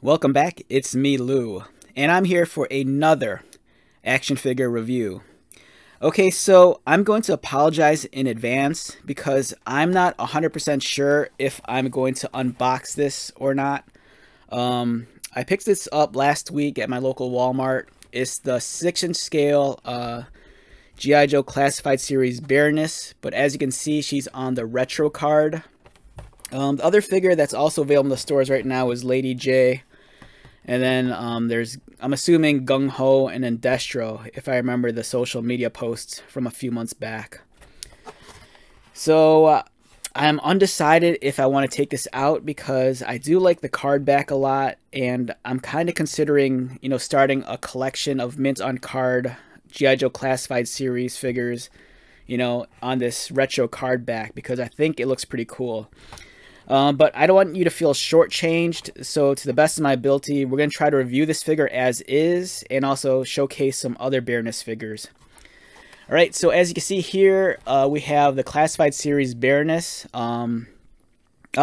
Welcome back, it's me, Lou, and I'm here for another action figure review. Okay, so I'm going to apologize in advance because I'm not 100% sure if I'm going to unbox this or not. I picked this up last week at my local Walmart. It's the 6-inch scale G.I. Joe Classified Series Baroness, but as you can see, she's on the retro card. The other figure that's also available in the stores right now is Lady J. And then there's, I'm assuming, Gung Ho and then Destro, if I remember the social media posts from a few months back. So I'm undecided if I want to take this out because I do like the card back a lot, and I'm kind of considering, starting a collection of mint on card G.I. Joe Classified Series figures, on this retro card back because I think it looks pretty cool. But I don't want you to feel shortchanged, so to the best of my ability, we're going to try to review this figure as is and also showcase some other Baroness figures. Alright, so as you can see here, we have the Classified Series Baroness. I'll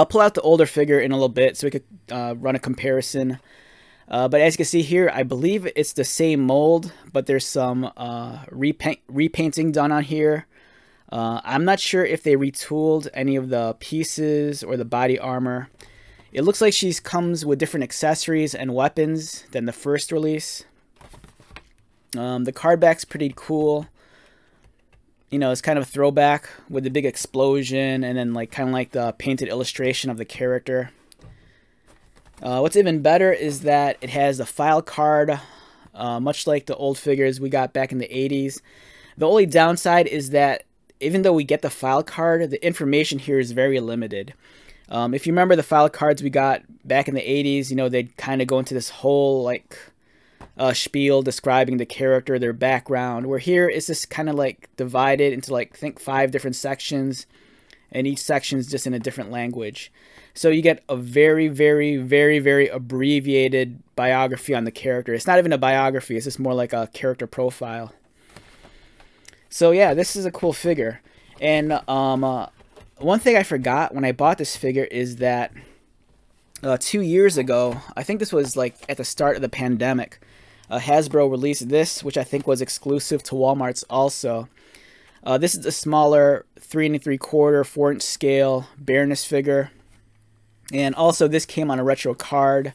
pull out the older figure in a little bit so we could run a comparison. But as you can see here, I believe it's the same mold, but there's some repainting done on here. I'm not sure if they retooled any of the pieces or the body armor. It looks like she comes with different accessories and weapons than the first release. The card back's pretty cool. It's kind of a throwback with the big explosion and then kind of like the painted illustration of the character. What's even better is that it has a file card, much like the old figures we got back in the 80s. The only downside is that even though we get the file card, the information here is very limited. If you remember the file cards we got back in the 80s, they'd kind of go into this whole spiel describing the character, their background. Where here it's just kind of divided into I think 5 different sections, and each section is just in a different language. So you get a very, very, very, very abbreviated biography on the character. It's not even a biography, it's just more like a character profile. So yeah, this is a cool figure. And one thing I forgot when I bought this figure is that 2 years ago, I think this was at the start of the pandemic, Hasbro released this, which I think was exclusive to Walmart's also. This is a smaller 3 3/4, 4-inch scale Baroness figure. And also this came on a retro card.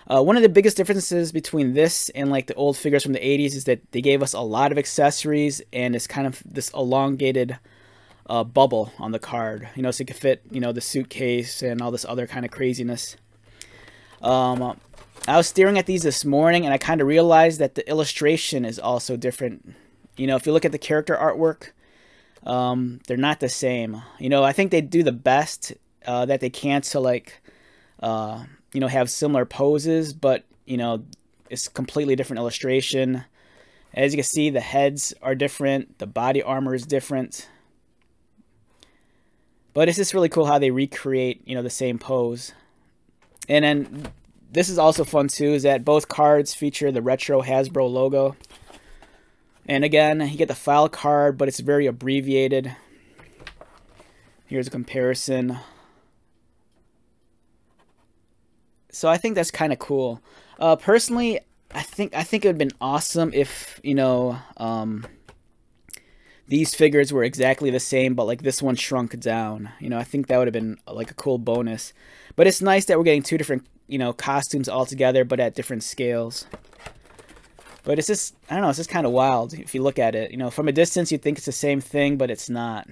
One of the biggest differences between this and the old figures from the 80s is that they gave us a lot of accessories and it's kind of this elongated bubble on the card, so you could fit, the suitcase and all this other kind of craziness. I was staring at these this morning and I kind of realized that the illustration is also different. If you look at the character artwork, they're not the same. I think they do the best that they can to have similar poses, but it's completely different illustration. As you can see, the heads are different, the body armor is different, but it's just really cool how they recreate the same pose. And then this is also fun too, is that both cards feature the retro Hasbro logo. And again, you get the file card, but it's very abbreviated. Here's a comparison. So I think that's kind of cool. Personally, I think it would have been awesome if these figures were exactly the same, but this one shrunk down. I think that would have been a cool bonus. But it's nice that we're getting 2 different costumes all together, but at different scales. But it's just, I don't know, it's just kind of wild if you look at it. From a distance you'd think it's the same thing, but it's not.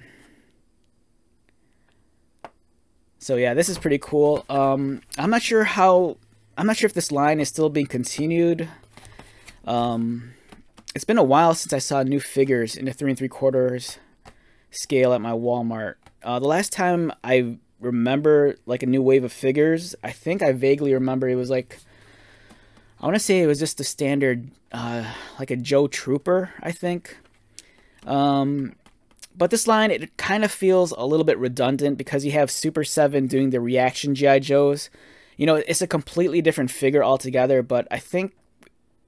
So yeah, this is pretty cool. I'm not sure if this line is still being continued. It's been a while since I saw new figures in the 3 3/4 scale at my Walmart. The last time I remember a new wave of figures, I think I vaguely remember it was I want to say it was just the standard, a Joe Trooper, I think. But this line, it kind of feels a little bit redundant because you have Super 7 doing the reaction G.I. Joes. It's a completely different figure altogether, but I think,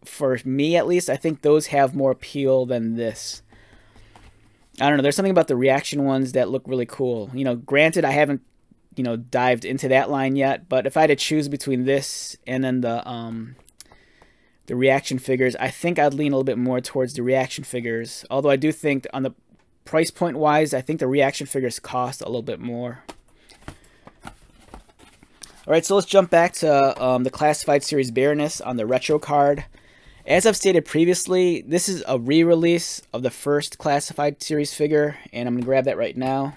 for me at least, I think those have more appeal than this. I don't know, there's something about the reaction ones that look really cool. Granted, I haven't dived into that line yet. But if I had to choose between this and then the reaction figures, I think I'd lean a little bit more towards the reaction figures. Although I do think on the price point wise, I think the reaction figures cost a little bit more. Alright, so let's jump back to the Classified Series Baroness on the retro card. As I've stated previously, this is a re-release of the first Classified Series figure, and I'm going to grab that right now.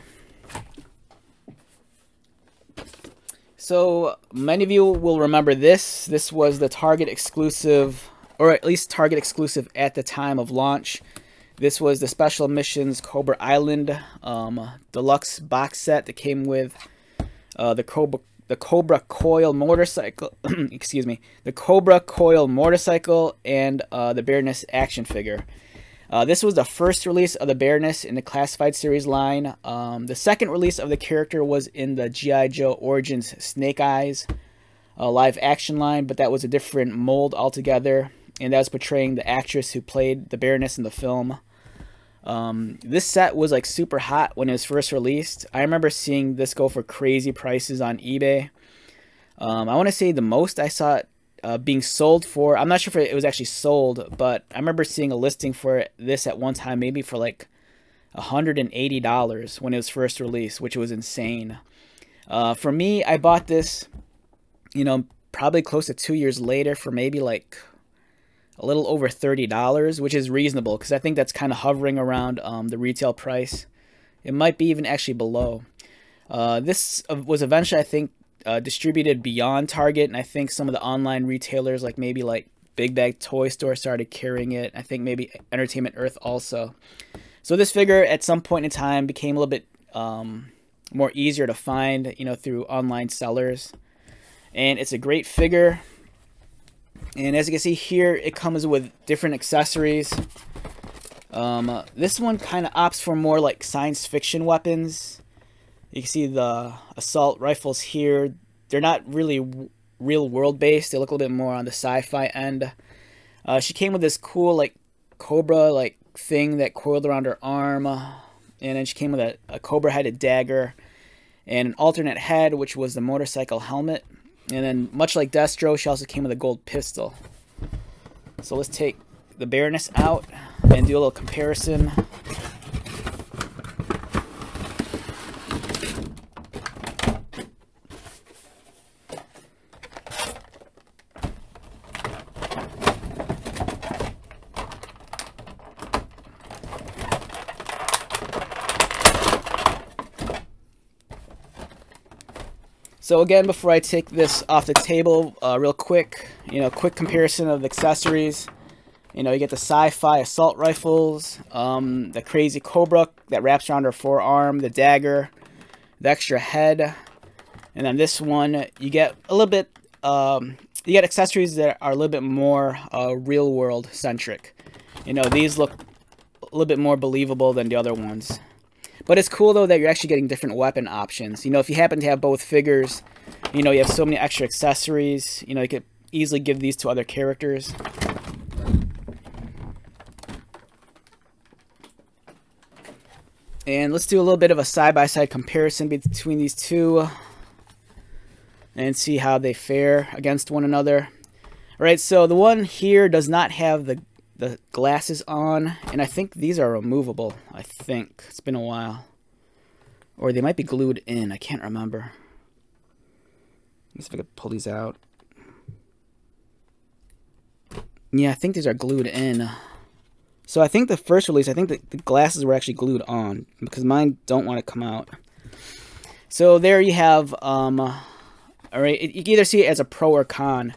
So many of you will remember this. This was the Target exclusive, or at least Target exclusive at the time of launch. This was the Special Missions Cobra Island deluxe box set that came with the Cobra Coil motorcycle. Excuse me, the Cobra Coil motorcycle and the Baroness action figure. This was the first release of the Baroness in the Classified Series line. The second release of the character was in the G.I. Joe Origins Snake Eyes live action line, but that was a different mold altogether, and that was portraying the actress who played the Baroness in the film. This set was like super hot when it was first released. I remember seeing this go for crazy prices on eBay. I want to say the most I saw it being sold for, I'm not sure if it was actually sold, but I remember seeing a listing for this at one time, maybe for like $180 when it was first released, which was insane. For me, I bought this, probably close to 2 years later for maybe like a little over $30, which is reasonable because I think that's kind of hovering around the retail price. It might be even actually below. This was eventually, I think, distributed beyond Target, and I think some of the online retailers, like maybe like Big Bag Toy Store, started carrying it. I think maybe Entertainment Earth also. So this figure at some point in time became a little bit more easier to find, through online sellers. And it's a great figure. And as you can see here, it comes with different accessories. This one kind of opts for more like science fiction weapons. You can see the assault rifles here. They're not really real world based. They look a little bit more on the sci-fi end. She came with this cool like cobra like thing that coiled around her arm. And then she came with a cobra headed dagger and an alternate head, which was the motorcycle helmet. And then much like Destro, she also came with a gold pistol. So let's take the Baroness out and do a little comparison. So again, before I take this off the table, real quick, quick comparison of the accessories. You get the sci-fi assault rifles, the crazy cobra that wraps around her forearm, the dagger, the extra head, and then this one you get a little bit. You get accessories that are a little bit more real world centric. These look a little bit more believable than the other ones. But it's cool, though, that you're actually getting different weapon options. If you happen to have both figures, you have so many extra accessories. You could easily give these to other characters. And let's do a little bit of a side-by-side comparison between these two and see how they fare against one another. All right, so the one here does not have the glasses on, and I think these are removable. I think it's been a while, or they might be glued in. I can't remember. Let's see if I could pull these out. Yeah, I think these are glued in. So I think the first release, I think the glasses were actually glued on because mine don't want to come out. So there you have. All right, you can either see it as a pro or con.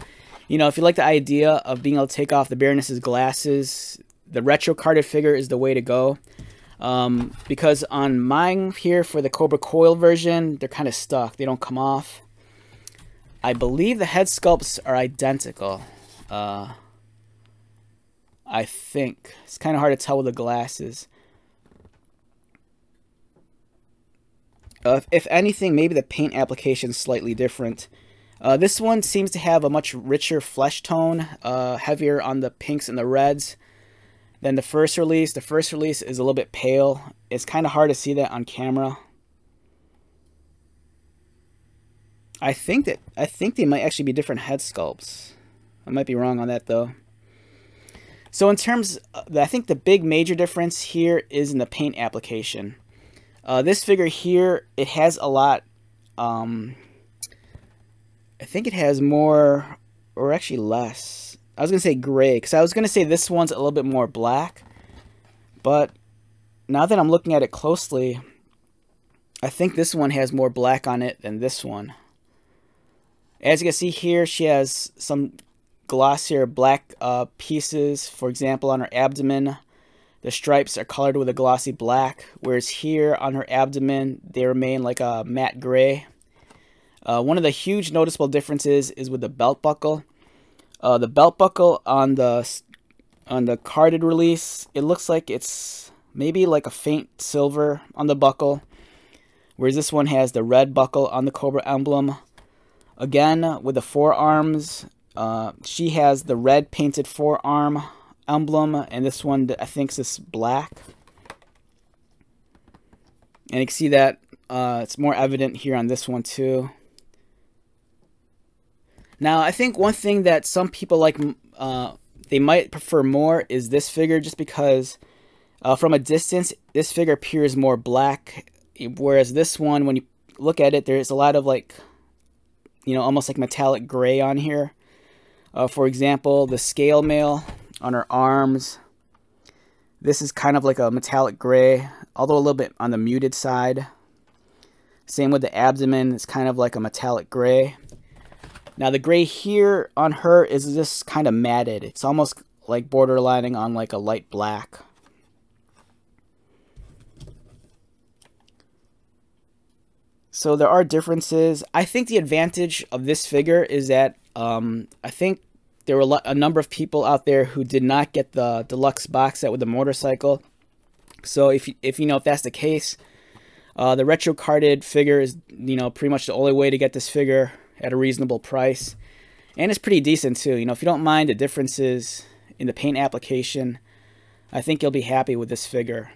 If you like the idea of being able to take off the Baroness's glasses, the retro carded figure is the way to go. Because on mine here for the Cobra Coil version, they're kind of stuck. They don't come off. I believe the head sculpts are identical. I think. It's kind of hard to tell with the glasses. If anything, maybe the paint application is slightly different. This one seems to have a much richer flesh tone, heavier on the pinks and the reds than the first release. The first release is a little bit pale. It's kind of hard to see that on camera. I think they might actually be different head sculpts. I might be wrong on that though. So in terms, I think the big major difference here is in the paint application. This figure here, it has a lot. I think it has more, or actually less. I was gonna say gray, because I was gonna say this one's a little bit more black, but now that I'm looking at it closely, I think this one has more black on it than this one. As you can see here, she has some glossier black pieces. For example, on her abdomen, the stripes are colored with a glossy black, whereas here on her abdomen, they remain like a matte gray. One of the huge noticeable differences is with the belt buckle. The belt buckle on the carded release, it looks like it's maybe like a faint silver on the buckle, whereas this one has the red buckle on the Cobra emblem. Again, with the forearms, she has the red painted forearm emblem, and this one I think is this black. And you can see that it's more evident here on this one too. Now, I think one thing that some people like, they might prefer more is this figure, just because from a distance, this figure appears more black, whereas this one, when you look at it, there's a lot of like, you know, almost like metallic gray on here. For example, the scale mail on her arms, this is kind of like a metallic gray, although a little bit on the muted side. Same with the abdomen, it's kind of like a metallic gray. Now the gray here on her is just kind of matted. It's almost like borderlining on like a light black. So there are differences. I think the advantage of this figure is that I think there were a number of people out there who did not get the deluxe box set with the motorcycle. So if that's the case, the retro carded figure is, you know, pretty much the only way to get this figure at a reasonable price, and it's pretty decent too. You know, if you don't mind the differences in the paint application, I think you'll be happy with this figure.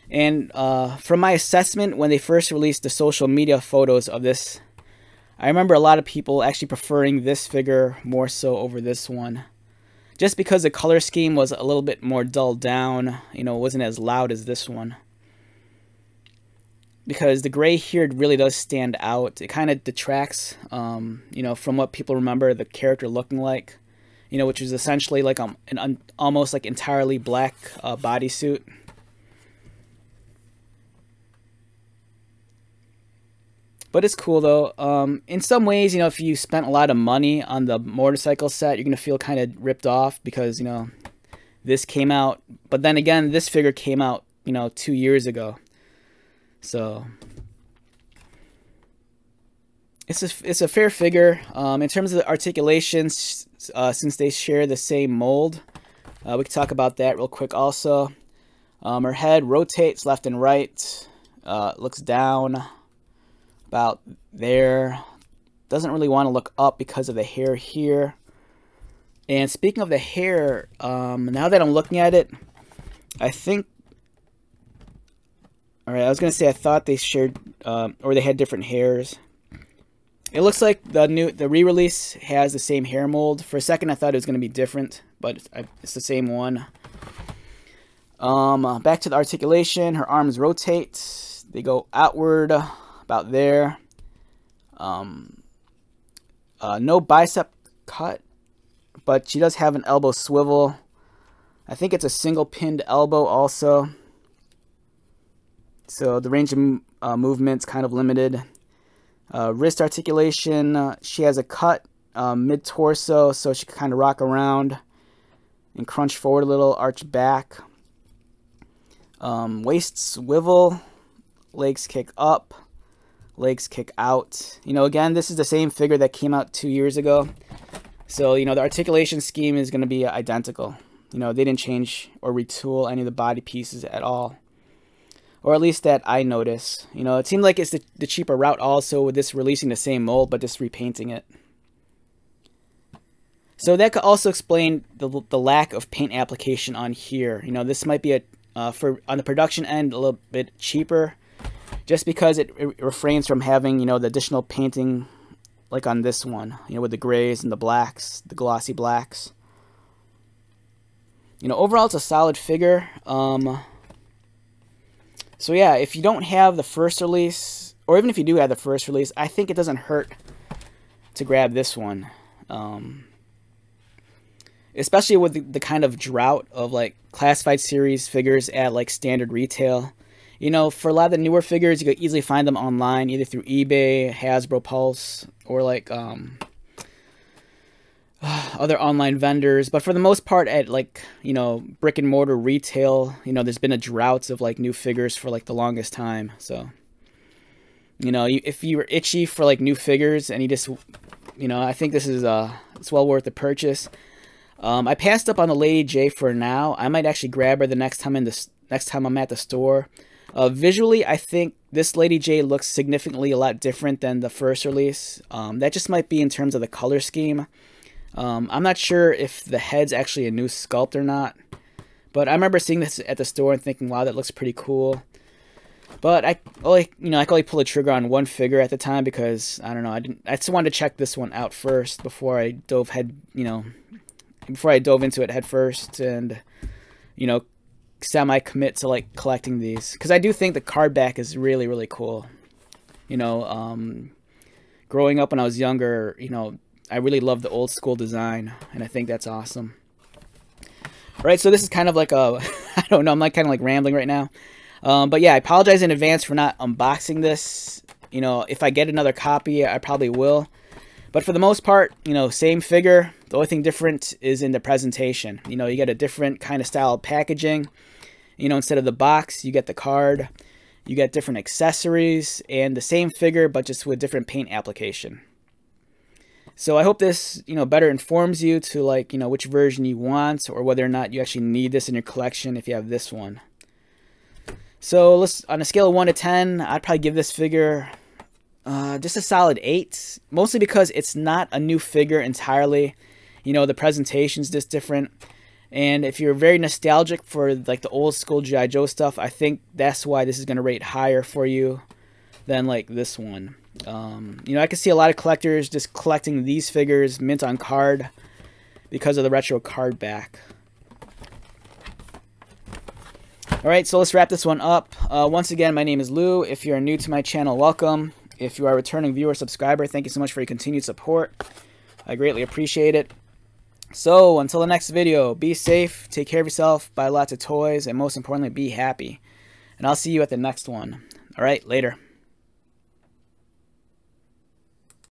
And from my assessment, when they first released the social media photos of this, I remember a lot of people actually preferring this figure more so over this one, just because the color scheme was a little bit more dulled down. You know, it wasn't as loud as this one. Because the gray here really does stand out. It kind of detracts, you know, from what people remember the character looking like, you know, which is essentially like an almost like entirely black bodysuit. But it's cool though. In some ways, you know, if you spent a lot of money on the motorcycle set, you're gonna feel kind of ripped off because, you know, this came out. But then again, this figure came out, you know, 2 years ago. So it's a fair figure. In terms of the articulations, since they share the same mold, we can talk about that real quick also. Her head rotates left and right, looks down about there. Doesn't really want to look up because of the hair here. And speaking of the hair, now that I'm looking at it, I think, alright, I was going to say I thought they shared, or they had different hairs. It looks like the re-release has the same hair mold. For a second I thought it was going to be different, but it's the same one. Back to the articulation, her arms rotate. They go outward about there. No bicep cut, but she does have an elbow swivel. I think it's a single pinned elbow also. So the range of movement's kind of limited. Wrist articulation, she has a cut mid-torso, so she can kind of rock around and crunch forward a little, arch back. Waist swivel, legs kick up, legs kick out. You know, again, this is the same figure that came out 2 years ago. So, you know, the articulation scheme is going to be identical. You know, they didn't change or retool any of the body pieces at all. Or at least that I notice. You know, it seemed like it's the cheaper route also with this releasing the same mold but just repainting it. So that could also explain the lack of paint application on here. You know, this might be on the production end a little bit cheaper, just because it refrains from having, you know, the additional painting like on this one, you know, with the grays and the blacks, the glossy blacks. You know, overall it's a solid figure. So yeah, if you don't have the first release, or even if you do have the first release, I think it doesn't hurt to grab this one. Especially with the kind of drought of like classified series figures at like standard retail. You know, for a lot of the newer figures, you could easily find them online, either through eBay, Hasbro Pulse, or like other online vendors. But for the most part, at like, you know, brick and mortar retail, you know, there's been a drought of like new figures for like the longest time. So, you know, if you were itchy for like new figures and you just, you know, I think this is it's well worth the purchase. I passed up on the Lady J for now. I might actually grab her the next time I'm at the store. Visually, I think this Lady J looks significantly a lot different than the first release. That just might be in terms of the color scheme. I'm not sure if the head's actually a new sculpt or not, but I remember seeing this at the store and thinking, wow, that looks pretty cool. But I could only pull the trigger on one figure at the time because I don't know, I just wanted to check this one out first before I dove into it head first and, you know, semi-commit to like collecting these, because I do think the card back is really, really cool. You know, growing up when I was younger, you know, I really love the old school design, and I think that's awesome. All right, so this is kind of like a, I don't know, I'm like kind of like rambling right now. But yeah, I apologize in advance for not unboxing this. You know, if I get another copy, I probably will. But for the most part, you know, same figure. The only thing different is in the presentation. You know, you get a different kind of style of packaging. You know, instead of the box, you get the card. You get different accessories and the same figure, but just with different paint application. So I hope this, you know, better informs you to like, you know, which version you want or whether or not you actually need this in your collection if you have this one. So let's, on a scale of 1 to 10, I'd probably give this figure just a solid 8, mostly because it's not a new figure entirely. You know, the presentation's just different. And if you're very nostalgic for like the old school G.I. Joe stuff, I think that's why this is going to rate higher for you than like this one. You know, I can see a lot of collectors just collecting these figures mint on card because of the retro card back. Alright, so let's wrap this one up. Once again, my name is Lou. If you're new to my channel, welcome. If you are a returning viewer, subscriber, thank you so much for your continued support. I greatly appreciate it. So, until the next video, be safe, take care of yourself, buy lots of toys, and most importantly, be happy. And I'll see you at the next one. Alright, later.